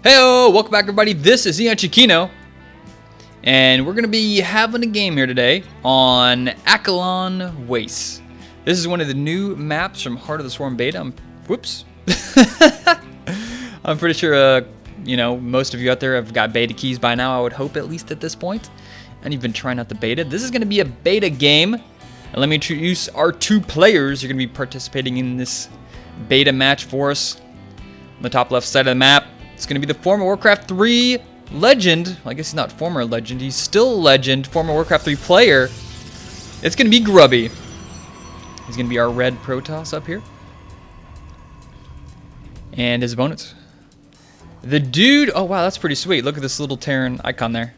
Heyo, welcome back everybody, this is EonShiKeno, and we're going to be having a game here today on Acheron Waste. This is one of the new maps from Heart of the Swarm beta. Whoops. I'm pretty sure, most of you out there have got beta keys by now, I would hope, at least at this point. And you've been trying out the beta. This is going to be a beta game. And let me introduce our two players. You're going to be participating in this beta match for us. On the top left side of the map, it's going to be the former Warcraft 3 legend. I guess he's not former legend. He's still a legend. Former Warcraft 3 player. It's going to be Grubby. He's going to be our red Protoss up here. And his opponents. The dude. Oh, wow. That's pretty sweet. Look at this little Terran icon there.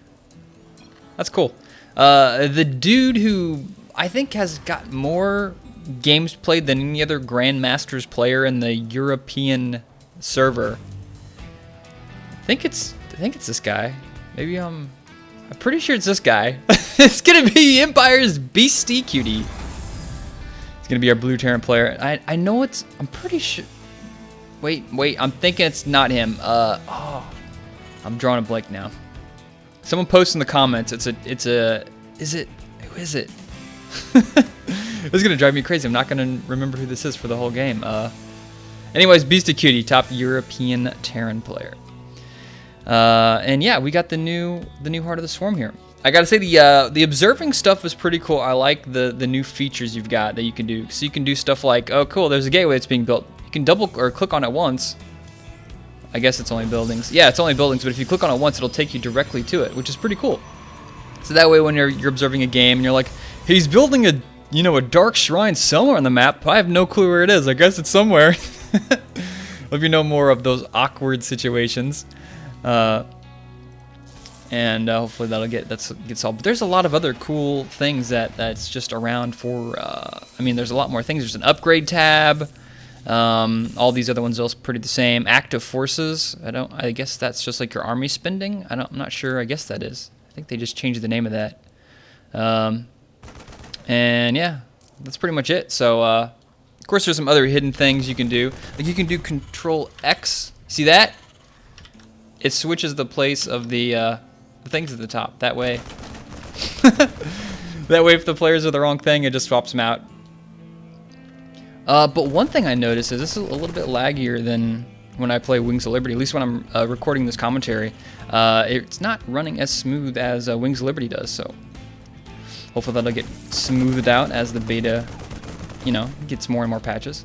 That's cool. The dude who I think has got more games played than any other Grandmasters player in the European server. I think it's this guy. Maybe I'm pretty sure it's this guy. It's gonna be Empire's Beastyqt. It's gonna be our blue Terran player. I know it's. I'm pretty sure. Wait. I'm thinking it's not him. I'm drawing a blank now. Someone post in the comments. Is it? Who is it? This is gonna drive me crazy. I'm not gonna remember who this is for the whole game. Anyways, Beastyqt, top European Terran player. And yeah, we got the new Heart of the Swarm here. I gotta say the observing stuff is pretty cool. I like the new features you've got that you can do. So you can do stuff like, oh cool, there's a gateway that's being built. You can double or click on it once. I guess it's only buildings. Yeah, it's only buildings, but if you click on it once, it'll take you directly to it, which is pretty cool. So that way when you're observing a game and you're like, he's building a dark shrine somewhere on the map. I have no clue where it is. I guess it's somewhere. Let me know more of those awkward situations. And hopefully that'll get solved. But there's a lot of other cool things that's just around for. There's a lot more things. There's an upgrade tab. All these other ones are pretty the same. Active forces. I guess that's just like your army spending. I'm not sure. I guess that is. I think they just changed the name of that. And yeah, that's pretty much it. So of course there's some other hidden things you can do. Like you can do Control X. See that? It switches the place of the things at the top. That way, if the players are the wrong thing, it just swaps them out. But one thing I noticed is this is a little bit laggier than when I play Wings of Liberty. At least when I'm recording this commentary, it's not running as smooth as Wings of Liberty does. So hopefully that'll get smoothed out as the beta, gets more and more patches.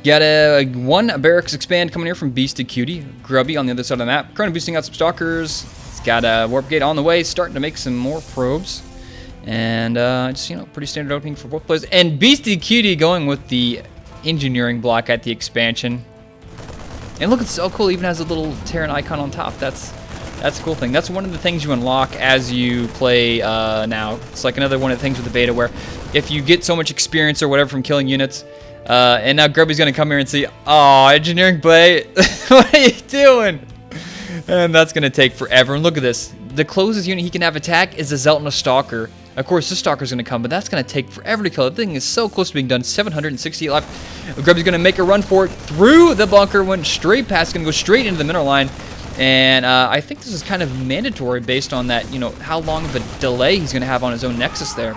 Got one barracks expand coming here from Beastyqt. Grubby on the other side of the map. Currently boosting out some stalkers. He's got a warp gate on the way, starting to make some more probes. And pretty standard opening for both players. And Beastyqt going with the engineering block at the expansion. And look, it's so cool. It even has a little Terran icon on top. That's a cool thing. That's one of the things you unlock as you play now. It's like another one of the things with the beta where if you get so much experience or whatever from killing units. And now Grubby's gonna come here and say, "Oh, engineering blade, what are you doing?" And that's gonna take forever. And look at this. The closest unit he can have attack is a Zeltna Stalker. Of course, this Stalker's gonna come, but that's gonna take forever to kill. The thing is so close to being done. 768 left. Grubby's gonna make a run for it through the bunker. Went straight past. Gonna go straight into the mineral line. And I think this is kind of mandatory based on that. How long of a delay he's gonna have on his own Nexus there.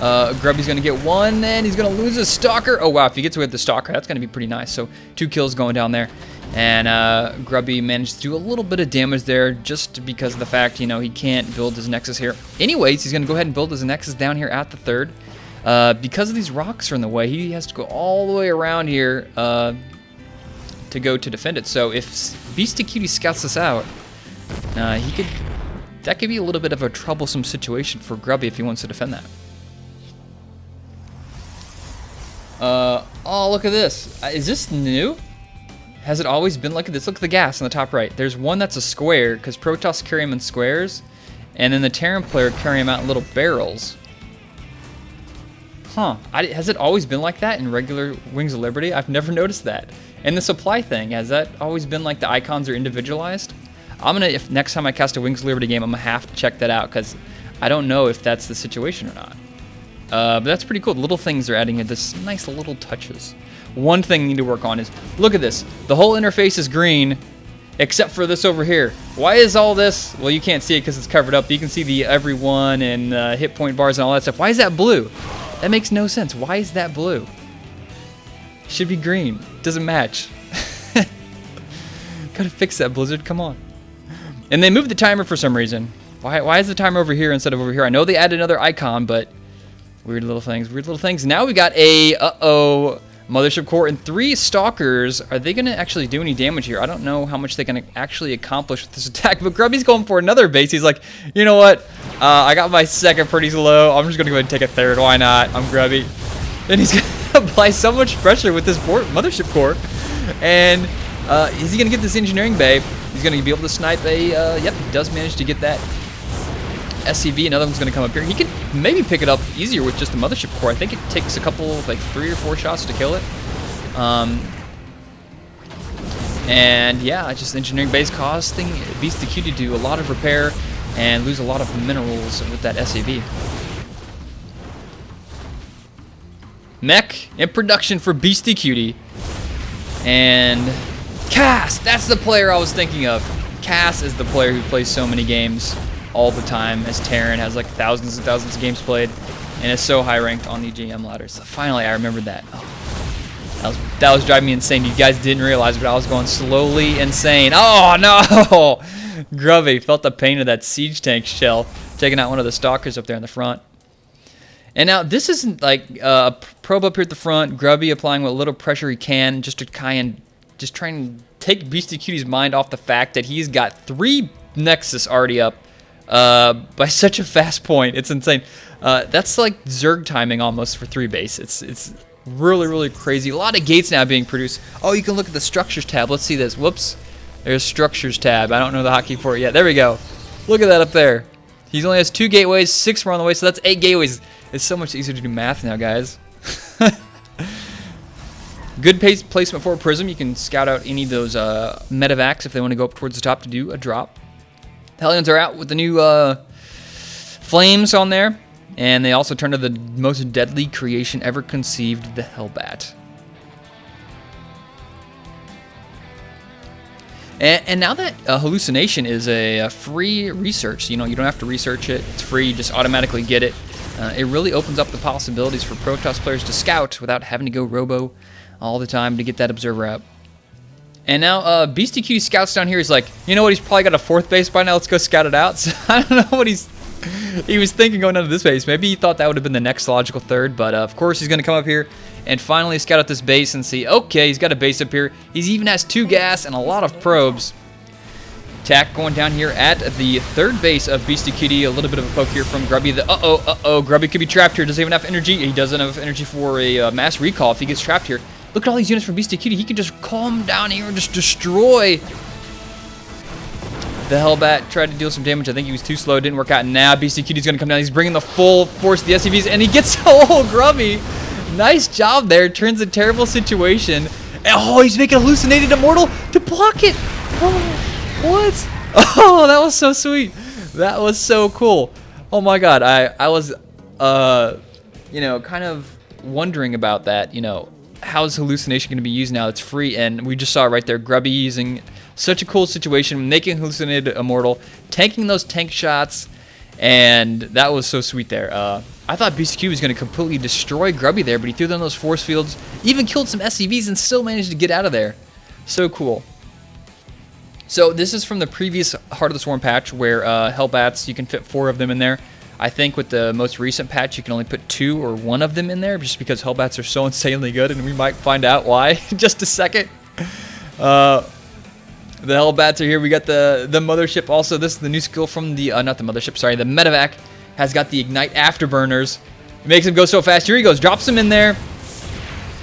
Grubby's going to get one, and he's going to lose his Stalker. Oh, wow, if he gets away with the Stalker, that's going to be pretty nice. So 2 kills going down there. And Grubby managed to do a little bit of damage there just because of the fact, he can't build his Nexus here. Anyways, he's going to go ahead and build his Nexus down here at the third. Because of these rocks are in the way, he has to go all the way around here to go to defend it. So if Beastyqt scouts this out, that could be a little bit of a troublesome situation for Grubby if he wants to defend that. Oh, look at this. Is this new? Has it always been like this? Look at the gas on the top right. There's one that's a square, because Protoss carry them in squares, and then the Terran player carry them out in little barrels. Huh. Has it always been like that in regular Wings of Liberty? I've never noticed that. And the supply thing, has that always been like the icons are individualized? If next time I cast a Wings of Liberty game, I'm going to have to check that out, because I don't know if that's the situation or not. But that's pretty cool. The little things they're adding in, this nice little touches. One thing you need to work on is, look at this. The whole interface is green, except for this over here. Why is all this? Well, you can't see it because it's covered up. But you can see the everyone and hit point bars and all that stuff. Why is that blue? That makes no sense. Why is that blue? Should be green. Doesn't match. Gotta fix that, Blizzard. Come on. And they moved the timer for some reason. Why is the timer over here instead of over here? I know they added another icon, but weird little things. Weird little things. Now we got a Mothership Core and 3 Stalkers. Are they gonna actually do any damage here? I don't know how much they can actually accomplish with this attack. But Grubby's going for another base. He's like, you know what? I got my second pretty low. I'm just gonna go ahead and take a third. Why not? I'm Grubby. And he's gonna apply so much pressure with this Mothership Core. And is he gonna get this engineering bay? He's gonna be able to snipe a. Yep, he does manage to get that SCV. Another one's gonna come up here. He could maybe pick it up easier with just the Mothership Core. I think it takes a couple, like 3 or 4 shots to kill it. And yeah, just engineering base costing Beastyqt to do a lot of repair and lose a lot of minerals with that SCV. Mech in production for Beastyqt. And Cass, that's the player I was thinking of. Cass is the player who plays so many games all the time, as Terran has like thousands and thousands of games played and is so high ranked on the GM ladder. So finally I remembered that. Oh, that was driving me insane. You guys didn't realize, but I was going slowly insane. Oh no! Grubby felt the pain of that siege tank shell taking out one of the stalkers up there in the front. And now this isn't like a probe up here at the front, Grubby applying what little pressure he can just to kind of just try and take Beastyqt's mind off the fact that he's got 3 Nexus already up by such a fast point. It's insane. That's like Zerg timing almost for 3 base. It's really, really crazy. A lot of gates now being produced. Oh, you can look at the structures tab. Let's see this. Whoops. There's structures tab. I don't know the hotkey for it yet. There we go. Look at that up there. He only has 2 gateways, 6 more on the way, so that's 8 gateways. It's so much easier to do math now, guys. Good placement for a Prism. You can scout out any of those medevacs if they want to go up towards the top to do a drop. Hellions are out with the new flames on there. And they also turn to the most deadly creation ever conceived, the Hellbat. And now that hallucination is a free research, you know, you don't have to research it. It's free. You just automatically get it. It really opens up the possibilities for Protoss players to scout without having to go robo all the time to get that observer out. And now Beastyqt scouts down here. He's like, you know what? He's probably got a 4th base by now. Let's go scout it out. So I don't know what he was thinking going into this base. Maybe he thought that would have been the next logical 3rd. But of course, he's going to come up here and finally scout out this base and see, okay, he's got a base up here. He even has 2 gas and a lot of probes. Attack going down here at the 3rd base of Beastyqt. A little bit of a poke here from Grubby. Grubby could be trapped here. Does he have enough energy? He doesn't have enough energy for a mass recall if he gets trapped here. Look at all these units from Beastyqt. He can just calm down here and just destroy the Hellbat. Tried to deal some damage. I think he was too slow. Didn't work out. Now Beastyqt is going to come down. He's bringing the full force of the SCVs, and he gets Grubby. Nice job there. Turns a terrible situation. Oh, he's making Hallucinated Immortal to block it. Oh, what? Oh, that was so sweet. That was so cool. Oh my God. I was, you know, kind of wondering about that. You know, how is hallucination going to be used now? It's free, and we just saw it right there. Grubby using such a cool situation, making Hallucinated Immortal, tanking those tank shots, and that was so sweet there. I thought Beastyqt was going to completely destroy Grubby there, but he threw them those force fields, even killed some SCVs, and still managed to get out of there. So cool. So this is from the previous Heart of the Swarm patch, where Hellbats, you can fit 4 of them in there. I think with the most recent patch, you can only put 2 or 1 of them in there, just because Hellbats are so insanely good, and we might find out why in just a second. The Hellbats are here. We got the Mothership also. This is the new skill from the, not the Mothership, sorry, the Medevac has got the Ignite Afterburners. It makes him go so fast. Here he goes, drops him in there.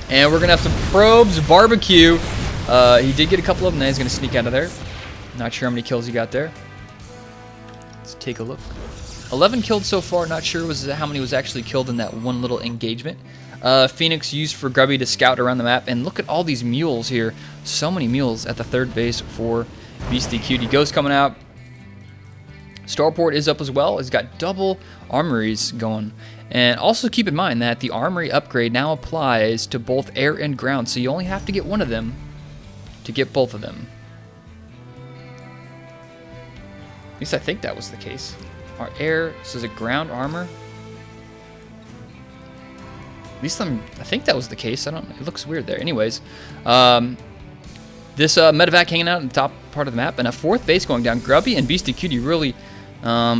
And we're going to have some probes, barbecue. He did get a couple of them, now he's going to sneak out of there. Not sure how many kills he got there. Let's take a look. 11 killed so far, not sure how many was actually killed in that one little engagement. Phoenix used for Grubby to scout around the map, and look at all these mules here. So many mules at the 3rd base for Beastyqt. Ghost coming out. Starport is up as well. It's got double armories going. And also keep in mind that the armory upgrade now applies to both air and ground, so you only have to get one of them to get both of them. At least I think that was the case. Our air, so is it ground armor? At least I think that was the case. I don't. It looks weird there. Anyways, this medevac hanging out in the top part of the map, and a 4th base going down. Grubby and Beastyqt really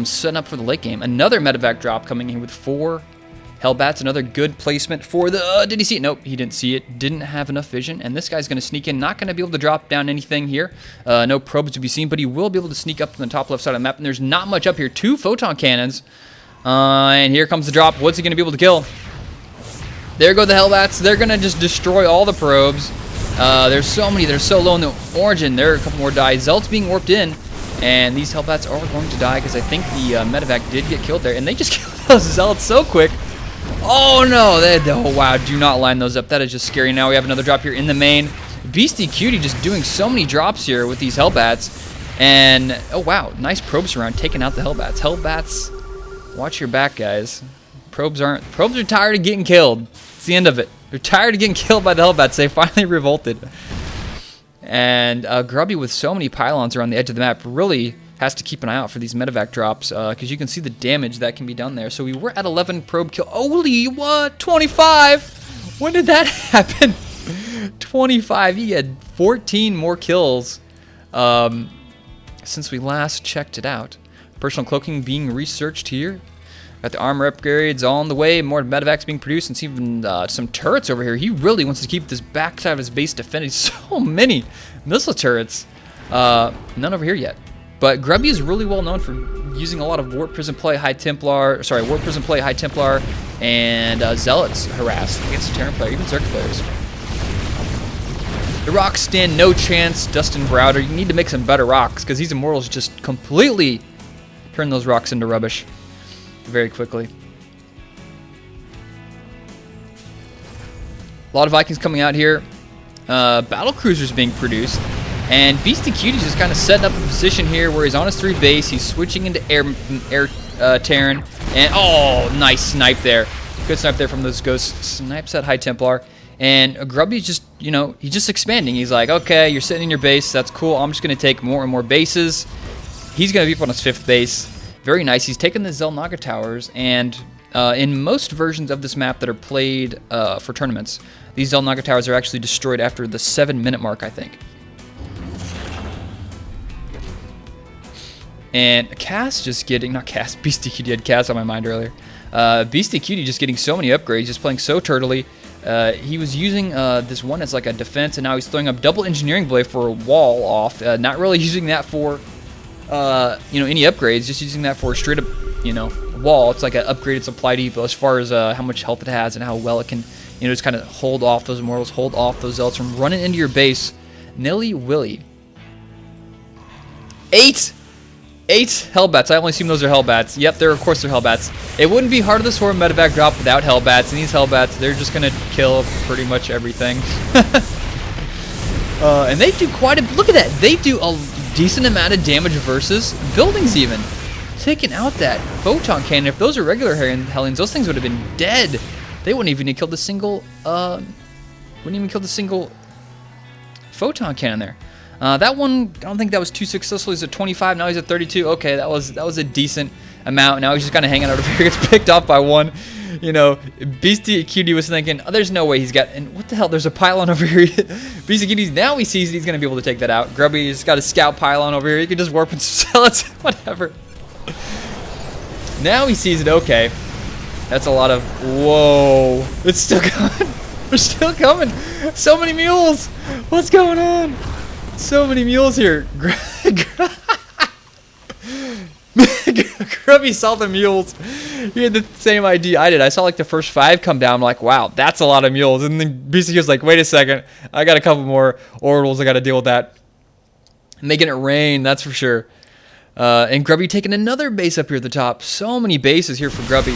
setting up for the late game. Another medevac drop coming in with 4 Hellbats. Another good placement for the. Did he see it? Nope, he didn't see it. Didn't have enough vision, and this guy's going to sneak in. Not going to be able to drop down anything here. No probes to be seen, but he will be able to sneak up to the top left side of the map. And there's not much up here. 2 photon cannons, and here comes the drop. What's he going to be able to kill? There go the Hellbats. They're going to just destroy all the probes. There's so many. They're so low in the origin. There are a couple more die. Zelt's being warped in, and these Hellbats are going to die because I think the medevac did get killed there, and they just killed those Zelts so quick. Oh no! Oh wow! Do not line those up. That is just scary. Now we have another drop here in the main. Beastyqt just doing so many drops here with these Hellbats, and oh wow! Nice probes around, taking out the Hellbats. Hellbats, watch your back, guys. Probes are tired of getting killed. It's the end of it. They're tired of getting killed by the Hellbats. They finally revolted. And Grubby, with so many pylons around the edge of the map, really has to keep an eye out for these medevac drops, because you can see the damage that can be done there. So we were at 11 probe kill. Holy what? 25? When did that happen? 25. He had 14 more kills since we last checked it out. Personal cloaking being researched here. Got the armor upgrades all on the way. More medevacs being produced, and even some turrets over here. He really wants to keep this backside of his base defended. So many missile turrets. None over here yet. But Grubby is really well known for using a lot of Warp Prison Play, High Templar, and Zealots harass against the Terran player, even Zerg players. The rocks stand no chance. Dustin Browder, you need to make some better rocks, because these Immortals just completely turn those rocks into rubbish very quickly. A lot of Vikings coming out here. Battle cruisers being produced. And Beastyqt is just kind of setting up a position here where he's on his 3 base. He's switching into air Terran. And oh, nice snipe there. Good snipe there from those ghosts. Snipes at High Templar. And Grubby's just, you know, he's just expanding. He's like, okay, you're sitting in your base. That's cool. I'm just going to take more and more bases. He's going to be up on his 5th base. Very nice. He's taken the Xel'Naga towers. And in most versions of this map that are played for tournaments, these Xel'Naga towers are actually destroyed after the 7-minute mark, I think. And Cass just getting, not Cass, Beastyqt had Cass on my mind earlier. Beastyqt just getting so many upgrades, just playing so turtily. He was using this one as like a defense, and now he's throwing up double engineering blade for a wall off. Not really using that for, you know, any upgrades, just using that for a straight up, you know, wall. It's like an upgraded supply depot as far as how much health it has and how well it can, you know, just kind of hold off those Immortals, hold off those Zealots from running into your base. Nilly-willy. 8 Hellbats. I only assume those are Hellbats. Yep, of course they're Hellbats. It wouldn't be Heart of the Swarm medevac drop without Hellbats, and these Hellbats, they're just going to kill pretty much everything. And they do quite a... Look at that. They do a decent amount of damage versus buildings even. Taking out that photon cannon. If those are regular Hellions, those things would have been dead. They wouldn't even have killed a single... photon cannon there. That one, I don't think that was too successful. He's at 25, now he's at 32. Okay, that was a decent amount. Now he's just kind of hanging out over here. Gets picked off by one. You know, Beastyqt was thinking, oh, there's no way he's got... And what the hell? There's a pylon over here. Beastyqt, now he sees he's going to be able to take that out. Grubby's got a scout pylon over here. He can just warp and sell it. Whatever. Now he sees it. Okay. That's a lot of... Whoa. It's still coming. We're still coming. So many mules. What's going on? So many mules here. Grubby saw the mules. He had the same idea I did. I saw like the first 5 come down. I'm like, wow, that's a lot of mules. And then Beastyqt was like, wait a second. I got a couple more orbitals. I got to deal with that. Making it rain, that's for sure. And Grubby taking another base up here at the top. So many bases here for Grubby.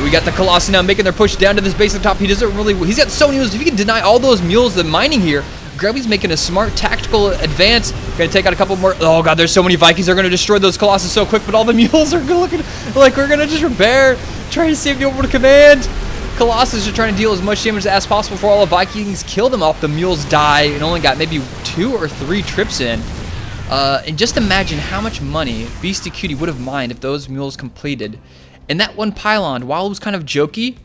We got the Colossi now making their push down to this base at the top. He doesn't really... He's got so many mules. If he can deny all those mules, the mining here... Grubby's making a smart tactical advance. Gonna take out a couple more. Oh god, there's so many Vikings. They're gonna destroy those Colossus so quick, but all the mules are looking like we're gonna just repair, trying to save the orbital command. Colossus are trying to deal as much damage as possible before all the Vikings kill them off. The mules die and only got maybe 2 or 3 trips in. And just imagine how much money Beastyqt would have mined if those mules completed. And that one pylon, while it was kind of jokey,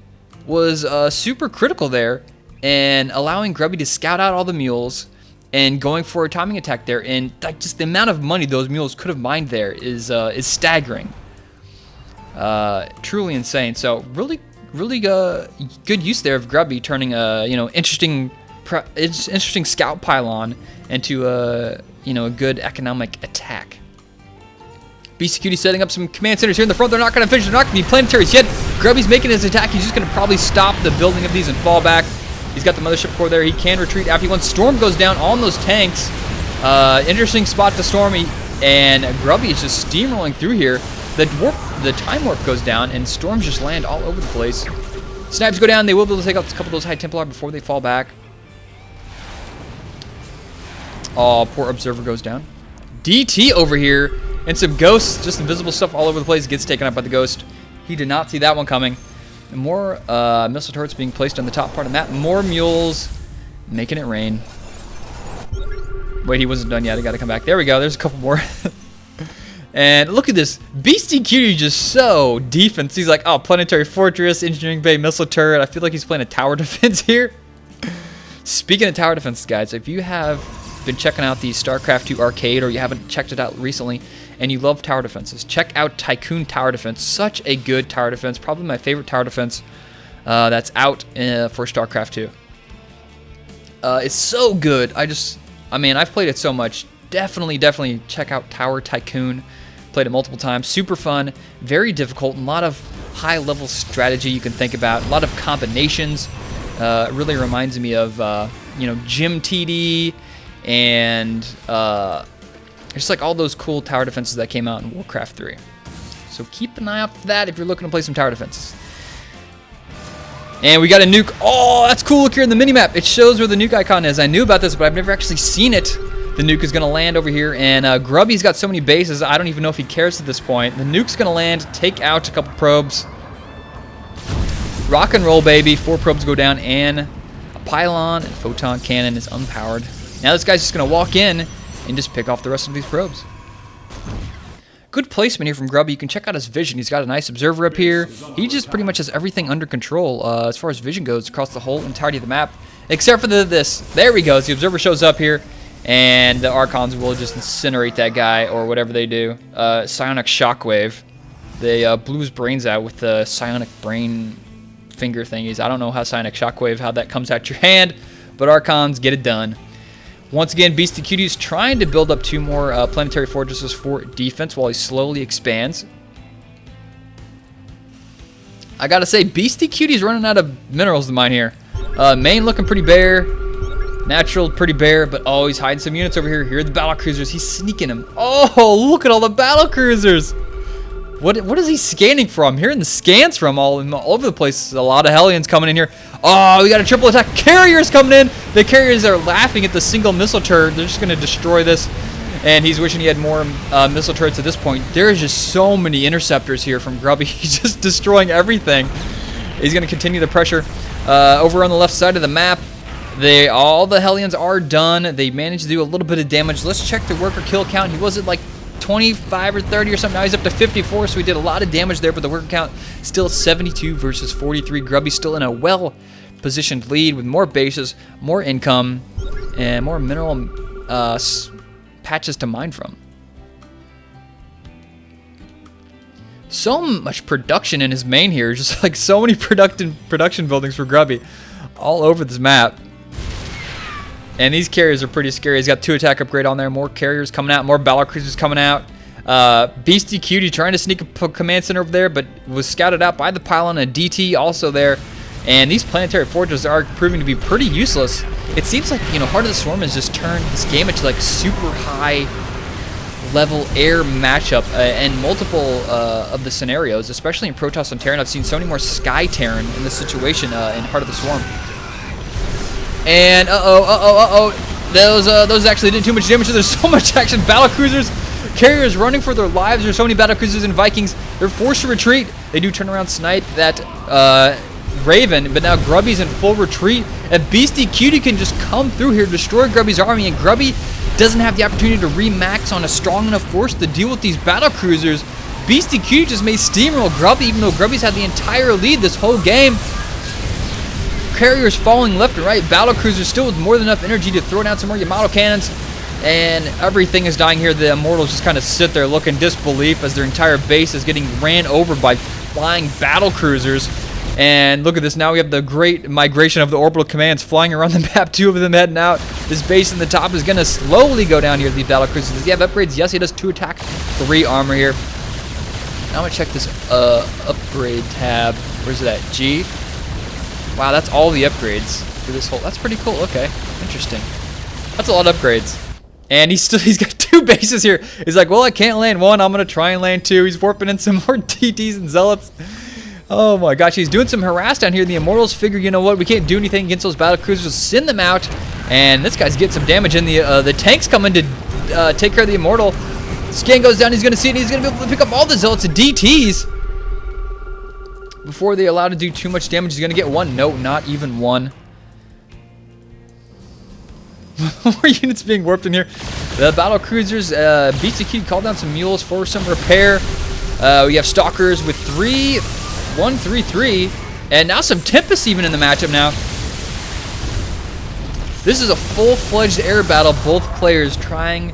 was super critical there, and allowing Grubby to scout out all the mules and going for a timing attack there. And like, just the amount of money those mules could have mined there is staggering. Truly insane. So really good use there of Grubby, turning a interesting scout pylon into a good economic attack. Beastyqt setting up some command centers here in the front. They're not going to finish. They're not going to be planetaries yet. Grubby's making his attack. He's just going to probably stop the building of these and fall back. He's got the mothership core there. He can retreat after he wants. Storm goes down on those tanks. Interesting spot to storm. And Grubby is just steamrolling through here. The time warp goes down, and storms just land all over the place. Snipes go down. They will be able to take out a couple of those High Templar before they fall back. Oh, poor Observer goes down. DT over here, and some ghosts, just invisible stuff all over the place, gets taken out by the ghost. He did not see that one coming. And more missile turrets being placed on the top part of the map. More mules making it rain. Wait, he wasn't done yet. I got to come back. There we go. There's a couple more. And look at this. Beastyqt just so defense. He's like, oh, Planetary Fortress, Engineering Bay, Missile Turret. I feel like he's playing a tower defense here. Speaking of tower defense, guys, if you have been checking out the StarCraft 2 arcade, or you haven't checked it out recently, and you love tower defenses, check out Tycoon Tower Defense. Such a good tower defense. Probably my favorite tower defense that's out for StarCraft 2. It's so good. I've played it so much. Definitely check out Tower Tycoon. Played it multiple times. Super fun. Very difficult. A lot of high-level strategy you can think about. A lot of combinations. It really reminds me of Gym TD and just like all those cool tower defenses that came out in Warcraft 3. So keep an eye out for that if you're looking to play some tower defenses. And we got a nuke. Oh, that's cool. Look here in the minimap. It shows where the nuke icon is. I knew about this, but I've never actually seen it. The nuke is going to land over here, and Grubby's got so many bases, I don't even know if he cares at this point. The nuke's going to land, take out a couple probes. Rock and roll, baby. 4 probes go down, and a pylon and photon cannon is unpowered. Now this guy's just going to walk in and just pick off the rest of these probes. Good placement here from Grubby. You can check out his vision. He's got a nice observer up here. He just pretty much has everything under control as far as vision goes across the whole entirety of the map, except for this. There we go. The observer shows up here, and the Archons will just incinerate that guy, or whatever they do. Psionic Shockwave. They blew his brains out with the Psionic Brain finger thingies. I don't know how Psionic Shockwave, how that comes out your hand, but Archons get it done. Once again, Beastyqt is trying to build up 2 more planetary fortresses for defense while he slowly expands. I gotta say, Beastyqt is running out of minerals to mine here. Main looking pretty bare. Natural pretty bare, but always hiding some units over here. Here are the battlecruisers. He's sneaking them. Oh, look at all the battlecruisers. What is he scanning from? Hearing the scans from all over the place. A lot of Hellions coming in here. Oh, we got a triple attack. Carriers coming in. The carriers are laughing at the single missile turret. They're just going to destroy this. And he's wishing he had more missile turrets at this point. There's just so many interceptors here from Grubby. He's just destroying everything. He's going to continue the pressure. Over on the left side of the map, all the Hellions are done. They managed to do a little bit of damage. Let's check the worker kill count. He was at like 25 or 30 or something. Now he's up to 54, so he did a lot of damage there, but the worker count still 72 versus 43. Grubby's still in a well-positioned lead with more bases, more income, and more mineral patches to mine from. So much production in his main here. Just like so many production buildings for Grubby all over this map. And these carriers are pretty scary. He's got 2 attack upgrade on there. More carriers coming out. More battlecruisers coming out. Beastyqt trying to sneak a command center over there, but was scouted out by the pylon and DT also there. And these planetary fortresses are proving to be pretty useless. It seems like, Heart of the Swarm has just turned this game into like super high level air matchup and multiple of the scenarios, especially in Protoss and Terran. I've seen so many more Sky Terran in this situation in Heart of the Swarm. And those actually did too much damage. There's so much action. Battlecruisers, carriers running for their lives. There's so many battlecruisers and Vikings. They're forced to retreat. They do turn around snipe that Raven, but now Grubby's in full retreat. And Beastyqt can just come through here, destroy Grubby's army, and Grubby doesn't have the opportunity to remax on a strong enough force to deal with these battle cruisers. Beastyqt just may steamroll Grubby, even though Grubby's had the entire lead this whole game. Carriers falling left and right. Battle cruisers still with more than enough energy to throw down some more Yamato cannons. And everything is dying here. The Immortals just kind of sit there looking disbelief as their entire base is getting ran over by flying battle cruisers. And look at this. Now we have the great migration of the orbital commands flying around the map. 2 of them heading out. This base in the top is going to slowly go down here. The battle cruisers. Does he have upgrades? Yes, he does. 2 attack, 3 armor here. Now I'm going to check this upgrade tab. Where's it at? G. Wow, that's all the upgrades for this whole. That's pretty cool. Okay, interesting. That's a lot of upgrades. And he's got 2 bases here. He's like, well, I can't land 1. I'm going to try and land 2. He's warping in some more TTs and Zealots. Oh my gosh, he's doing some harass down here. The Immortals figure, you know what, we can't do anything against those battle cruisers. Just send them out. And this guy's getting some damage in. The tank's coming to take care of the Immortal. Scan goes down. He's going to see it. He's going to be able to pick up all the Zealots and DTs. Before they allow to do too much damage, he's going to get 1. No, not even 1. More units being warped in here. The battle cruisers, Beastyqt called down some mules for some repair. We have stalkers with 1, 3, 3, and now some Tempests even in the matchup now. This is a full-fledged air battle. Both players trying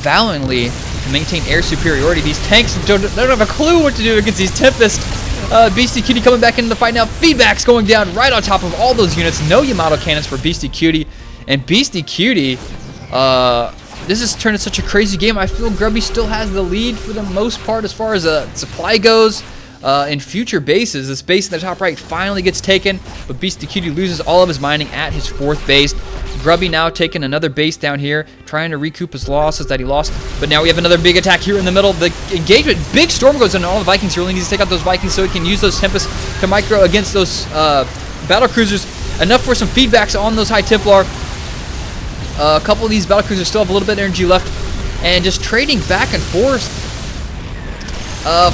valiantly to maintain air superiority. These tanks don't have a clue what to do against these Tempests. Beastyqt coming back into the fight now. Feedback's going down right on top of all those units. No Yamato cannons for Beastyqt. And Beastyqt, this has turned into such a crazy game. I feel Grubby still has the lead for the most part as far as supply goes. In future bases, this base in the top right finally gets taken, but Beastyqt loses all of his mining at his 4th base. Grubby now taking another base down here, trying to recoup his losses that he lost. But now we have another big attack here in the middle. The engagement, big storm goes on all the Vikings. He really needs to take out those Vikings so he can use those Tempests to micro against those battle cruisers. Enough for some feedbacks on those High Templar. A couple of these battle cruisers still have a little bit of energy left, and just trading back and forth.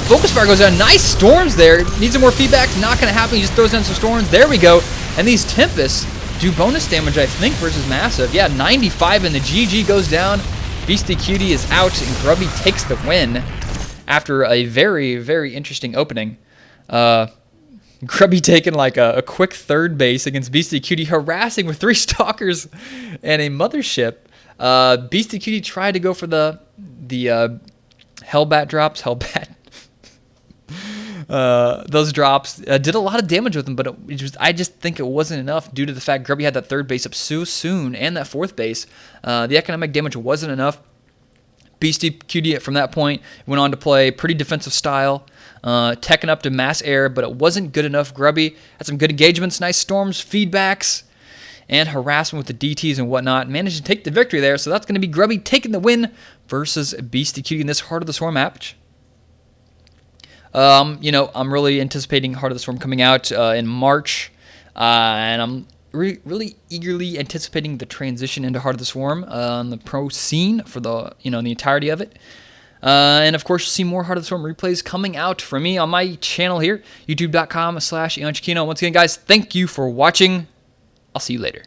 Focus fire goes down. Nice storms there. Needs some more feedback. Not going to happen. He just throws down some storms. There we go. And these Tempests do bonus damage, I think, versus massive. Yeah, 95, and the GG goes down. Beastyqt is out, and Grubby takes the win after a very, very interesting opening. Grubby taking like a quick 3rd base against Beastyqt, harassing with 3 stalkers and a mothership. Beastyqt tried to go for the Hellbat drops. Hellbat. Those drops did a lot of damage with them, but I just think it wasn't enough due to the fact Grubby had that 3rd base up so soon and that 4th base. The economic damage wasn't enough. Beastyqt from that point went on to play pretty defensive style. Teching up to mass air, but it wasn't good enough. Grubby had some good engagements, nice storms, feedbacks, and harassment with the DTs and whatnot. Managed to take the victory there, so that's going to be Grubby taking the win versus Beastyqt in this Heart of the Swarm match. You know, I'm really anticipating Heart of the Swarm coming out in March, and I'm really eagerly anticipating the transition into Heart of the Swarm on the pro scene for the the entirety of it. And of course, you'll see more Heart of the Swarm replays coming out from me on my channel here, youtube.com/EonShiKeno. Once again, guys, thank you for watching. I'll see you later.